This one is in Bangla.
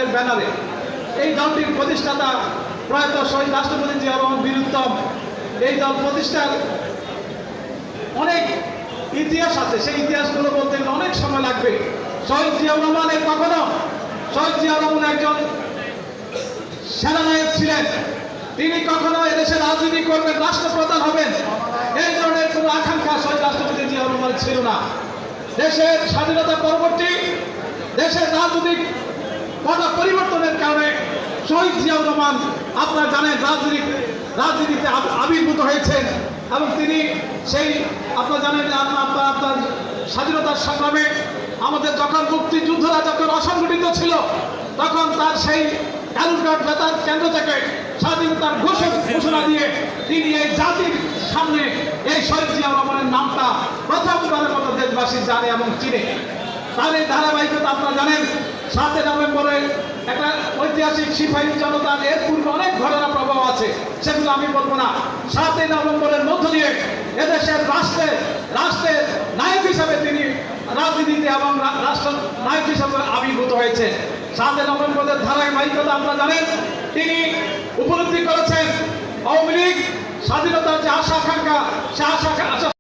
দলের ব্যানারে। এই দলটির প্রতিষ্ঠাতা প্রয়াত শহীদ রাষ্ট্রপতি জিয়া রহমান বীর উত্তম। এই দল প্রতিষ্ঠার অনেক ইতিহাস আছে, সেই ইতিহাসগুলো বলতে গেলে অনেক সময় লাগবে। শহীদ জিয়াউর রহমানের কখনো শহীদ জিয়াউর রহমান একজন সেনানায়ক ছিলেন, তিনি কখনো এদেশের রাজনীতি করবেন, রাষ্ট্রপ্রধান হবেন, এই ধরনের কোনো আকাঙ্ক্ষা শহীদ রাষ্ট্রপতি জিয়াউর রহমান ছিল না। দেশের স্বাধীনতা পরবর্তী দেশের রাজনৈতিক পট পরিবর্তনের কারণে শহীদ জিয়াউর রহমান আপনারা জানেন রাজনীতিতে আবির্ভূত হয়েছেন এবং তিনি সেই আপনারা জানেন আপনার স্বাধীনতার সংগ্রামে আমাদের যখন মুক্তিযুদ্ধরা যখন অসংগঠিত ছিল তখন তার সেই কালুরঘাট বেতার কেন্দ্র থেকে স্বাধীনতার ঘোষণা দিয়ে তিনি এই জাতির সামনে এই শহীদ জিয়াউর রহমানের নামটা প্রথমবারের মতো দেশবাসী জানে এবং চিনে। তার এই ধারাবাহিকতা আপনারা জানেন 7 নভেম্বরে একটা ঐতিহাসিক সিপাহী জনতার এর পূর্বে অনেক ঘটনা প্রভাব আছে, সেগুলো আমি বলবো না। 7 নভেম্বরের মধ্য দিয়ে এদেশের রাষ্ট্রের নায়ক হিসাবে তিনি রাজনীতিতে এবং রাষ্ট্র নায়ক হিসাবে আবির্ভূত হয়েছে। 7 নভেম্বরের ধারাবাহিকতা আপনারা জানেন, তিনি উপলব্ধি করেছেন আওয়ামী লীগ স্বাধীনতার যে আশা আকাঙ্ক্ষা, সে আশা